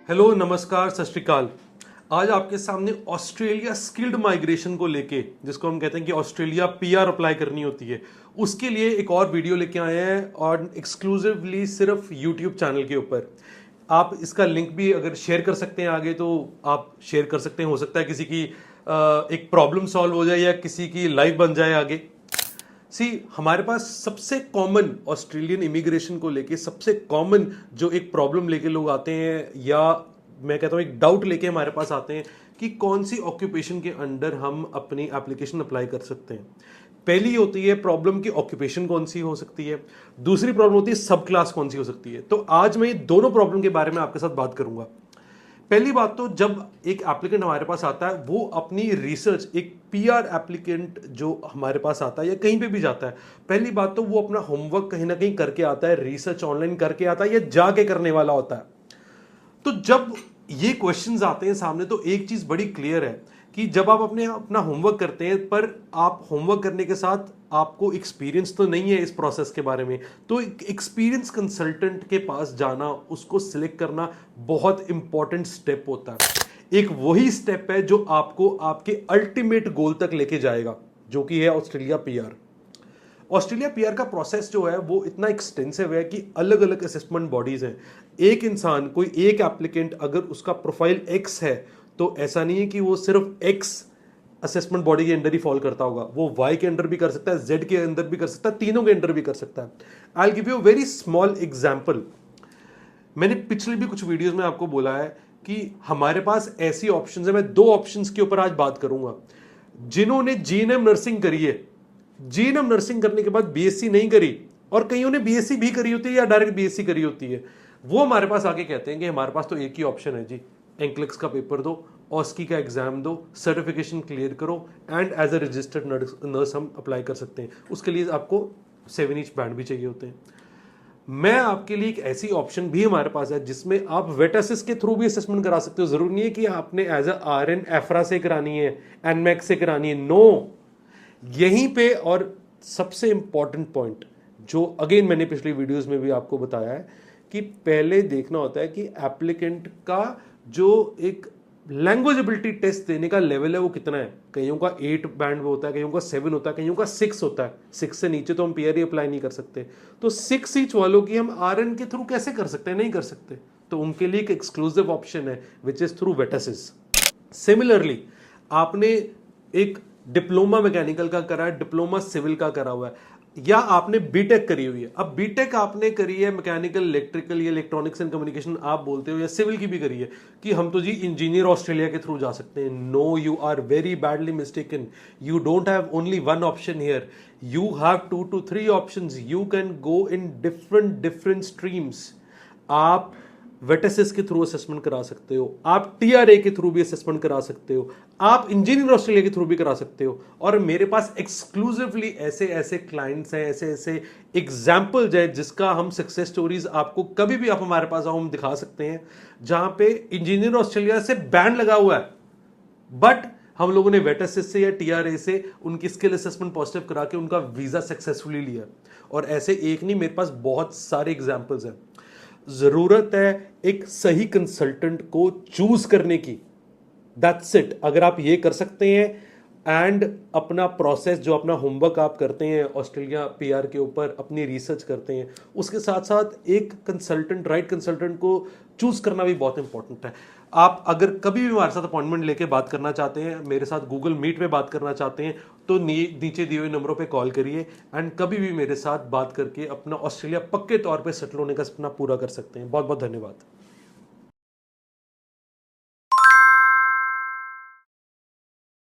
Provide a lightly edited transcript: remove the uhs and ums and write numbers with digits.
Hello, नमस्कार, सत श्री अकाल। आज आपके सामने ऑस्ट्रेलिया स्किल्ड माइग्रेशन को लेके, जिसको हम कहते हैं कि ऑस्ट्रेलिया पीआर अप्लाई करनी होती है, उसके लिए एक और वीडियो लेके आए हैं और एक्सक्लूसिवली सिर्फ यूट्यूब चैनल के ऊपर। आप इसका लिंक भी अगर शेयर कर सकते हैं आगे तो आप शेयर कर सकते हैं। हो सकता है किसी की एक प्रॉब्लम सॉल्व हो जाए या किसी की लाइफ बन जाए आगे। हमारे पास सबसे कॉमन ऑस्ट्रेलियन इमिग्रेशन को लेके सबसे कॉमन जो एक प्रॉब्लम लेके लोग आते हैं, या मैं कहता हूं एक डाउट लेके हमारे पास आते हैं कि कौन सी ऑक्यूपेशन के अंडर हम अपनी एप्लीकेशन अप्लाई कर सकते हैं। पहली होती है प्रॉब्लम की ऑक्यूपेशन कौन सी हो सकती है, दूसरी प्रॉब्लम होती है सब क्लास कौन सी हो सकती है। तो आज मैं दोनों प्रॉब्लम के बारे में आपके साथ बात करूंगा। पहली बात तो जब एक एप्लीकेंट हमारे पास आता है, वो अपनी रिसर्च, एक पीआर एप्लीकेंट जो हमारे पास आता है या कहीं पे भी जाता है, पहली बात तो वो अपना होमवर्क कहीं ना कहीं करके आता है, रिसर्च ऑनलाइन करके आता है या जाके करने वाला होता है। तो जब ये क्वेश्चंस आते हैं सामने तो एक चीज बड़ी क्लियर है कि जब आप अपना होमवर्क करते हैं, पर आप होमवर्क करने के साथ आपको एक्सपीरियंस तो नहीं है इस प्रोसेस के बारे में, तो एक एक्सपीरियंस कंसल्टेंट के पास जाना, उसको सिलेक्ट करना बहुत इंपॉर्टेंट स्टेप होता है। एक वही स्टेप है जो आपको आपके अल्टीमेट गोल तक लेके जाएगा, जो कि है ऑस्ट्रेलिया पीआर। ऑस्ट्रेलिया पीआर का प्रोसेस जो है वो इतना एक्सटेंसिव है कि अलग अलग असेसमेंट बॉडीज हैं। एक इंसान, कोई एक एप्लीकेंट, अगर उसका प्रोफाइल एक्स है तो ऐसा नहीं है कि वो सिर्फ एक्स असेसमेंट बॉडी के अंडर ही फॉल करता होगा, वो वाई के अंडर भी कर सकता है, जेड के अंदर भी कर सकता है, तीनों के अंडर भी कर सकता है। I will give you very small example. मैंने पिछले भी कुछ वीडियोस में आपको बोला है कि हमारे पास ऐसी ऑप्शंस है। मैं दो ऑप्शंस के ऊपर आज बात करूंगा। जिन्होंने जीएनएम नर्सिंग करी है, जीएनएम नर्सिंग करने के बाद बीएससी नहीं करी, और कईयों ने बीएससी भी करी होती है या डायरेक्ट बीएससी करी होती है, वो हमारे पास आके कहते हैं कि हमारे पास तो एक ही ऑप्शन है जी, एंक्लिक्स का पेपर दो, ऑस्की का एग्जाम दो, सर्टिफिकेशन क्लियर करो, and as a registered nurse हम अप्लाई कर सकते हैं। उसके लिए आपको 7 इंच बैंड भी चाहिए होते हैं। मैं आपके लिए एक ऐसी ऑप्शन भी हमारे पास है जिसमें आप वेटासिस के थ्रू भी असेसमेंट करा सकते हो। जरूरी नहीं है कि आपने एज अ आरएन एफ्रा से करानी है, एनमैक्स से करानी है, नो। यहीं पे, और सबसे इंपॉर्टेंट पॉइंट जो अगेन मैंने पिछली वीडियोस में भी आपको बताया है कि पहले देखना होता है कि एप्लीकेंट का जो एक लैंग्वेज एबिलिटी टेस्ट देने का लेवल है वो कितना है। कईयों का 8 बैंड में होता है, कईयों का 7 होता है, कईयों का 6 होता है। 6 से नीचे तो हम पीआर ही अप्लाई नहीं कर सकते। तो 6 ईच वालों की हम आरएन के थ्रू कैसे कर सकते हैं? नहीं कर सकते। तो उनके लिए एक एक्सक्लूसिव ऑप्शन है विच इज थ्रू वेटासिस। सिमिलरली, आपने एक डिप्लोमा मैकेनिकल का करा है, डिप्लोमा सिविल का करा हुआ है, या आपने बीटेक करी हुई है। अब बीटेक आपने करी है मैकेनिकल, इलेक्ट्रिकल या इलेक्ट्रॉनिक्स एंड कम्युनिकेशन आप बोलते हो, या सिविल की भी करी है कि हम तो जी इंजीनियर ऑस्ट्रेलिया के थ्रू जा सकते हैं। No, you are very badly mistaken. You don't have only one option here, you have 2 to 3 options. You can go in different streams. आप वेटेसिस के थ्रू असेसमेंट करा सकते हो, आप टीआरए के थ्रू भी असेसमेंट करा सकते हो, आप इंजीनियर ऑस्ट्रेलिया के थ्रू भी करा सकते हो। और मेरे पास एक्सक्लूसिवली ऐसे ऐसे क्लाइंट्स हैं, ऐसे ऐसे एग्जाम्पल्स हैं जिसका हम सक्सेस स्टोरीज आपको कभी भी आप हमारे पास आओ हम दिखा सकते हैं, जहां पे इंजीनियर ऑस्ट्रेलिया से बैन लगा हुआ है, बट हम लोगों ने वेटेसिस से या टीआरए से उनकी स्किल असेसमेंट पॉजिटिव करा के उनका वीजा सक्सेसफुली लिया। और ऐसे एक नहीं, मेरे पास बहुत सारे एग्जाम्पल्स हैं। जरूरत है एक सही कंसल्टेंट को चूज करने की, दैट्स इट। अगर आप ये कर सकते हैं एंड अपना प्रोसेस, जो अपना होमवर्क आप करते हैं ऑस्ट्रेलिया पीआर के ऊपर, अपनी रिसर्च करते हैं, उसके साथ साथ एक कंसल्टेंट, राइट कंसल्टेंट को चूज करना भी बहुत इंपॉर्टेंट है। आप अगर कभी भी हमारे साथ अपॉइंटमेंट लेके बात करना चाहते हैं, मेरे साथ गूगल मीट पे बात करना चाहते हैं, तो नीचे दिए हुए नंबरों पे कॉल करिए एंड कभी भी मेरे साथ बात करके अपना ऑस्ट्रेलिया पक्के तौर पे सेटल होने का सपना पूरा कर सकते हैं। बहुत बहुत धन्यवाद।